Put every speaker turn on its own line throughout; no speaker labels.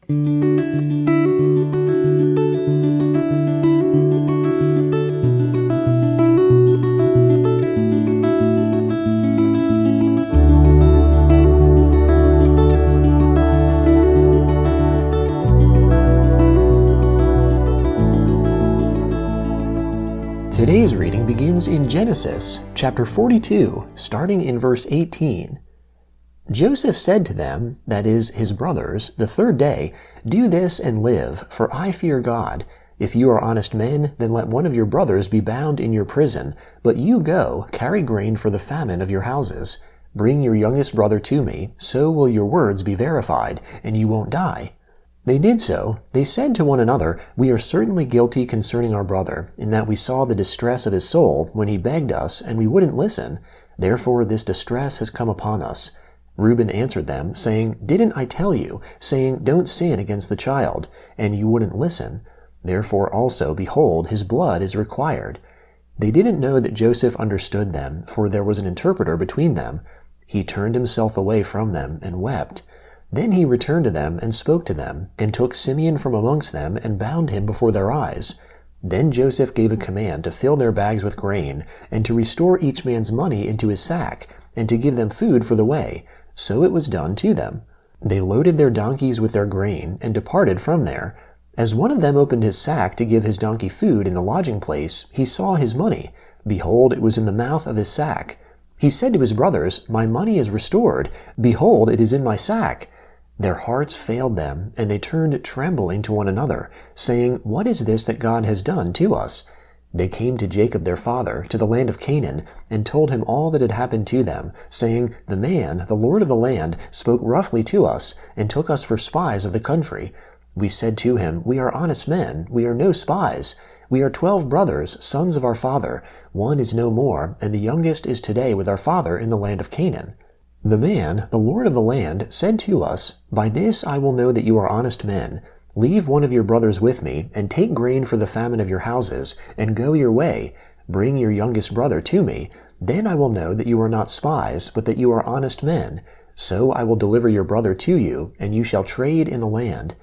Today's reading begins in Genesis, chapter 42, starting in verse 18. Joseph said to them, that is, his brothers, the third day, "Do this and live, for I fear God. If you are honest men, then let one of your brothers be bound in your prison, but you go, carry grain for the famine of your houses. Bring your youngest brother to me, so will your words be verified, and you won't die." They did so. They said to one another, "We are certainly guilty concerning our brother, in that we saw the distress of his soul when he begged us, and we wouldn't listen. Therefore this distress has come upon us." Reuben answered them, saying, "Didn't I tell you, saying, 'Don't sin against the child,' and you wouldn't listen? Therefore also, behold, his blood is required." They didn't know that Joseph understood them, for there was an interpreter between them. He turned himself away from them and wept. Then he returned to them and spoke to them, and took Simeon from amongst them and bound him before their eyes. Then Joseph gave a command to fill their bags with grain, and to restore each man's money into his sack, and to give them food for the way. So it was done to them. They loaded their donkeys with their grain, and departed from there. As one of them opened his sack to give his donkey food in the lodging place, he saw his money. Behold, it was in the mouth of his sack. He said to his brothers, "My money is restored. Behold, it is in my sack." Their hearts failed them, and they turned trembling to one another, saying, "What is this that God has done to us?" They came to Jacob their father, to the land of Canaan, and told him all that had happened to them, saying, "The man, the lord of the land, spoke roughly to us, and took us for spies of the country. We said to him, 'We are honest men, we are no spies. We are 12 brothers, sons of our father. One is no more, and the youngest is today with our father in the land of Canaan.' The man, the lord of the land, said to us, 'By this I will know that you are honest men. Leave one of your brothers with me, and take grain for the famine of your houses, and go your way. Bring your youngest brother to me. Then I will know that you are not spies, but that you are honest men. So I will deliver your brother to you, and you shall trade in the land.'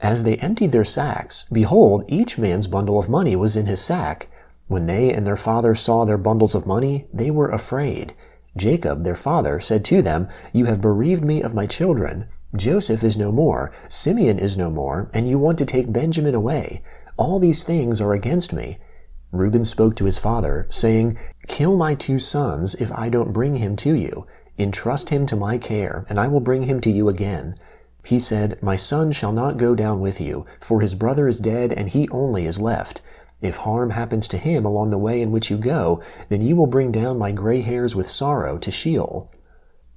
As they emptied their sacks, behold, each man's bundle of money was in his sack. When they and their father saw their bundles of money, they were afraid. Jacob, their father, said to them, 'You have bereaved me of my children. Joseph is no more, Simeon is no more, and you want to take Benjamin away. All these things are against me.' Reuben spoke to his father, saying, 'Kill my 2 sons if I don't bring him to you. Entrust him to my care, and I will bring him to you again.' He said, 'My son shall not go down with you, for his brother is dead, and he only is left. If harm happens to him along the way in which you go, then you will bring down my gray hairs with sorrow to Sheol.'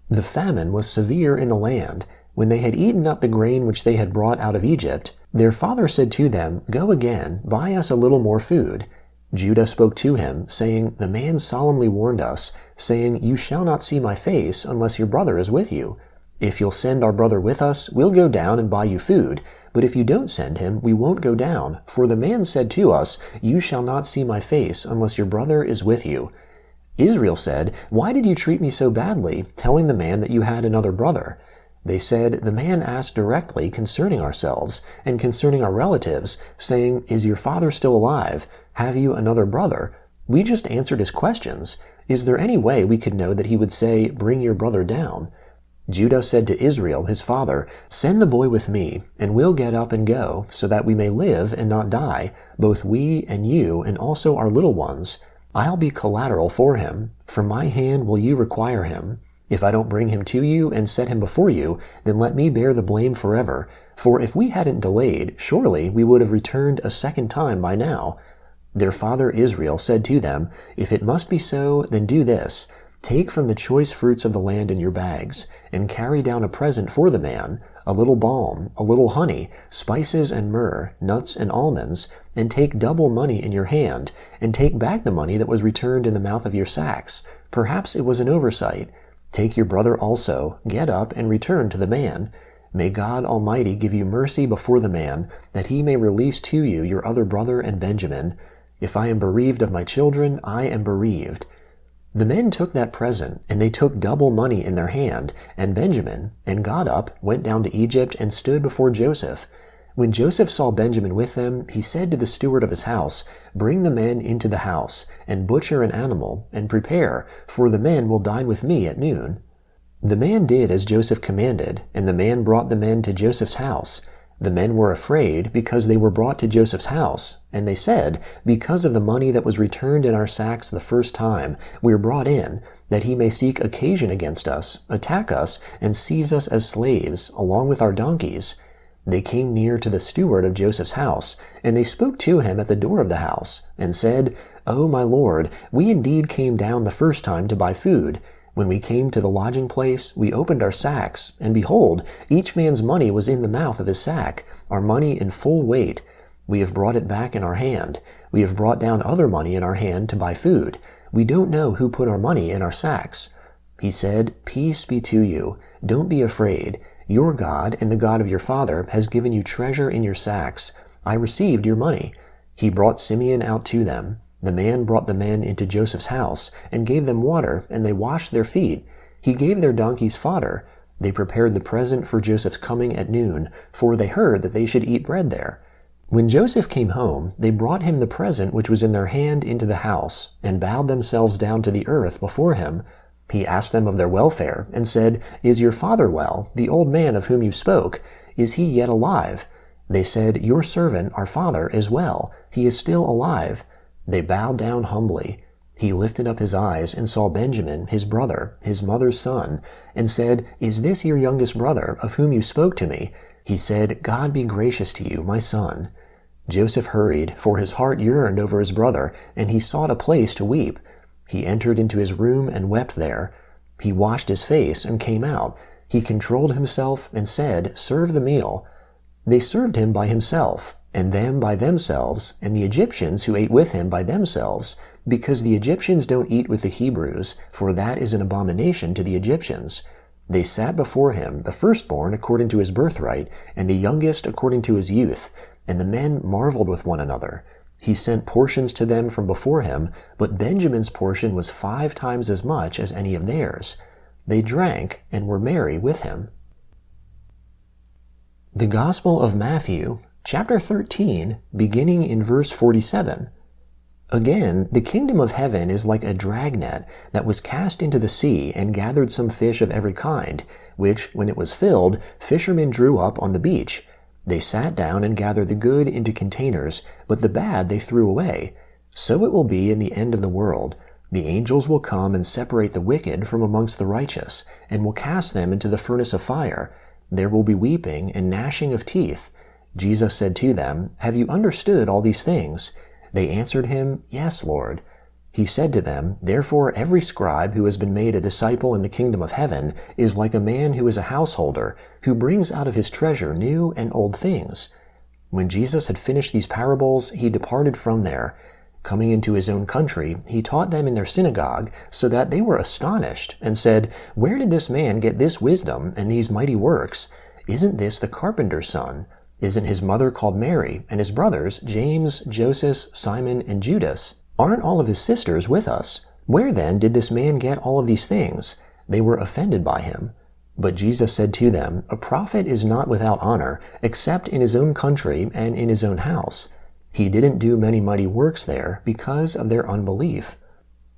The famine was severe in the land. When they had eaten up the grain which they had brought out of Egypt, their father said to them, 'Go again, buy us a little more food.' Judah spoke to him, saying, 'The man solemnly warned us, saying, You shall not see my face unless your brother is with you. If you'll send our brother with us, we'll go down and buy you food. But if you don't send him, we won't go down. For the man said to us, You shall not see my face unless your brother is with you.' Israel said, 'Why did you treat me so badly, telling the man that you had another brother?' They said, 'The man asked directly concerning ourselves and concerning our relatives, saying, Is your father still alive? Have you another brother?' We just answered his questions. Is there any way we could know that he would say, Bring your brother down?' Judah said to Israel, his father, 'Send the boy with me, and we'll get up and go, so that we may live and not die, both we and you, and also our little ones. I'll be collateral for him. From my hand will you require him. If I don't bring him to you and set him before you, then let me bear the blame forever. For if we hadn't delayed, surely we would have returned a second time by now.' Their father Israel said to them, 'If it must be so, then do this. Take from the choice fruits of the land in your bags, and carry down a present for the man, a little balm, a little honey, spices and myrrh, nuts and almonds, and take double money in your hand, and take back the money that was returned in the mouth of your sacks. Perhaps it was an oversight. Take your brother also, get up and return to the man. May God Almighty give you mercy before the man, that he may release to you your other brother and Benjamin. If I am bereaved of my children, I am bereaved.' The men took that present, and they took double money in their hand, and Benjamin, and got up, went down to Egypt, and stood before Joseph. When Joseph saw Benjamin with them, he said to the steward of his house, "Bring the men into the house, and butcher an animal, and prepare, for the men will dine with me at noon." The man did as Joseph commanded, and the man brought the men to Joseph's house. The men were afraid because they were brought to Joseph's house, and they said, "Because of the money that was returned in our sacks the first time, we are brought in, that he may seek occasion against us, attack us, and seize us as slaves, along with our donkeys." They came near to the steward of Joseph's house, and they spoke to him at the door of the house, and said, "O my lord, we indeed came down the first time to buy food. When we came to the lodging place, we opened our sacks, and behold, each man's money was in the mouth of his sack, our money in full weight. We have brought it back in our hand. We have brought down other money in our hand to buy food. We don't know who put our money in our sacks." He said, "Peace be to you. Don't be afraid. Your God and the God of your father has given you treasure in your sacks. I received your money." He brought Simeon out to them. The man brought the men into Joseph's house, and gave them water, and they washed their feet. He gave their donkeys fodder. They prepared the present for Joseph's coming at noon, for they heard that they should eat bread there. When Joseph came home, they brought him the present which was in their hand into the house, and bowed themselves down to the earth before him. He asked them of their welfare, and said, "Is your father well, the old man of whom you spoke? Is he yet alive?" They said, "Your servant, our father, is well. He is still alive." They bowed down humbly. He lifted up his eyes and saw Benjamin, his brother, his mother's son, and said, "Is this your youngest brother, of whom you spoke to me?" He said, "God be gracious to you, my son." Joseph hurried, for his heart yearned over his brother, and he sought a place to weep. He entered into his room and wept there. He washed his face and came out. He controlled himself and said, "Serve the meal." They served him by himself, and them by themselves, and the Egyptians who ate with him by themselves, because the Egyptians don't eat with the Hebrews, for that is an abomination to the Egyptians. They sat before him, the firstborn according to his birthright, and the youngest according to his youth, and the men marveled with one another. He sent portions to them from before him, but Benjamin's portion was 5 times as much as any of theirs. They drank and were merry with him. The Gospel of Matthew, chapter 13, beginning in verse 47. Again, the kingdom of heaven is like a dragnet that was cast into the sea and gathered some fish of every kind, which, when it was filled, fishermen drew up on the beach. They sat down and gathered the good into containers, but the bad they threw away. So it will be in the end of the world. The angels will come and separate the wicked from amongst the righteous, and will cast them into the furnace of fire. There will be weeping and gnashing of teeth. Jesus said to them, "Have you understood all these things?" They answered him, "Yes, Lord." He said to them, "Therefore every scribe who has been made a disciple in the kingdom of heaven is like a man who is a householder, who brings out of his treasure new and old things." When Jesus had finished these parables, he departed from there. Coming into his own country, he taught them in their synagogue, so that they were astonished, and said, "Where did this man get this wisdom and these mighty works? Isn't this the carpenter's son? Isn't his mother called Mary, and his brothers, James, Joseph, Simon, and Judas? Aren't all of his sisters with us? Where then did this man get all of these things?" They were offended by him. But Jesus said to them, "A prophet is not without honor, except in his own country and in his own house." He didn't do many mighty works there because of their unbelief.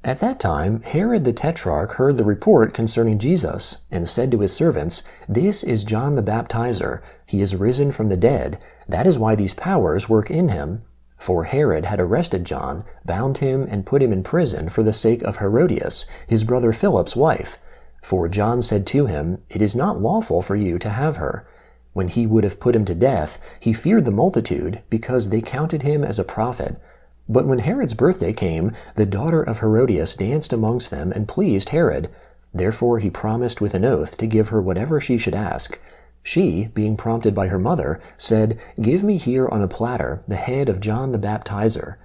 At that time, Herod the Tetrarch heard the report concerning Jesus, and said to his servants, "This is John the Baptizer. He is risen from the dead. That is why these powers work in him." For Herod had arrested John, bound him, and put him in prison for the sake of Herodias, his brother Philip's wife. For John said to him, "It is not lawful for you to have her." When he would have put him to death, he feared the multitude, because they counted him as a prophet. But when Herod's birthday came, the daughter of Herodias danced amongst them and pleased Herod. Therefore he promised with an oath to give her whatever she should ask. She, being prompted by her mother, said, "Give me here on a platter the head of John the Baptizer."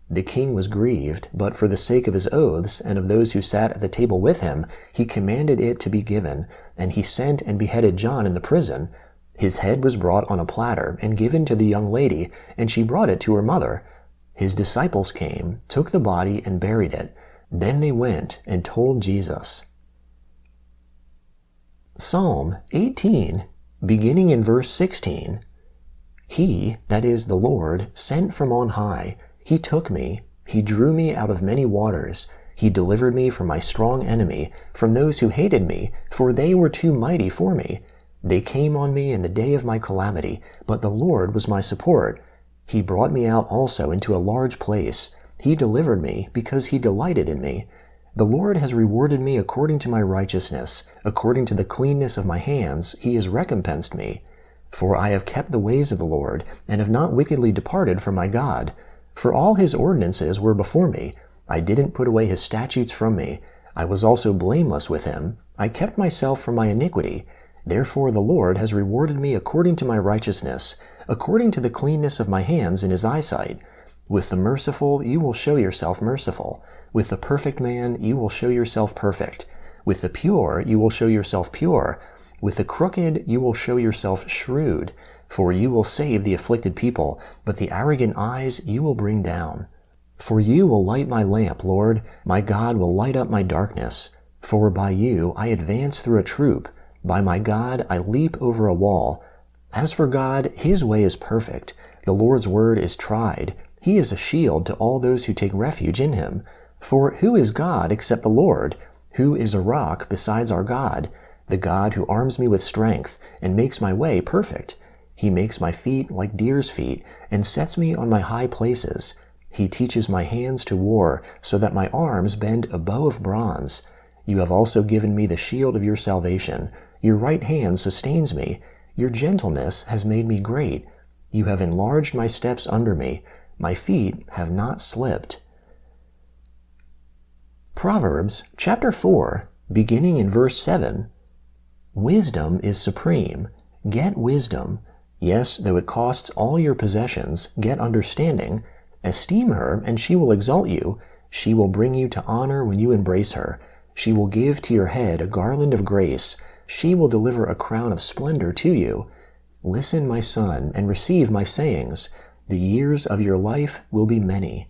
The king was grieved, but for the sake of his oaths and of those who sat at the table with him, he commanded it to be given, and he sent and beheaded John in the prison. His head was brought on a platter and given to the young lady, and she brought it to her mother. His disciples came, took the body, and buried it. Then they went and told Jesus. Psalm 18, beginning in verse 16. He, that is the Lord, sent from on high. He took me. He drew me out of many waters. He delivered me from my strong enemy, from those who hated me, for they were too mighty for me. They came on me in the day of my calamity, but the Lord was my support. He brought me out also into a large place. He delivered me because he delighted in me. The Lord has rewarded me according to my righteousness. According to the cleanness of my hands, he has recompensed me. For I have kept the ways of the Lord, and have not wickedly departed from my God. For all his ordinances were before me. I didn't put away his statutes from me. I was also blameless with him. I kept myself from my iniquity. Therefore the Lord has rewarded me according to my righteousness, according to the cleanness of my hands in his eyesight. With the merciful you will show yourself merciful. With the perfect man you will show yourself perfect. With the pure you will show yourself pure. With the crooked you will show yourself shrewd. For you will save the afflicted people, but the arrogant eyes you will bring down. For you will light my lamp, Lord. My God will light up my darkness. For by you I advance through a troop. By my God I leap over a wall. As for God, his way is perfect. The Lord's word is tried. He is a shield to all those who take refuge in him. For who is God except the Lord? Who is a rock besides our God? The God who arms me with strength and makes my way perfect. He makes my feet like deer's feet and sets me on my high places. He teaches my hands to war so that my arms bend a bow of bronze. You have also given me the shield of your salvation. Your right hand sustains me. Your gentleness has made me great. You have enlarged my steps under me. My feet have not slipped. Proverbs chapter 4, beginning in verse 7. Wisdom is supreme. Get wisdom. Yes, though it costs all your possessions, get understanding. Esteem her, and she will exalt you. She will bring you to honor when you embrace her. She will give to your head a garland of grace. She will deliver a crown of splendor to you. Listen, my son, and receive my sayings. The years of your life will be many.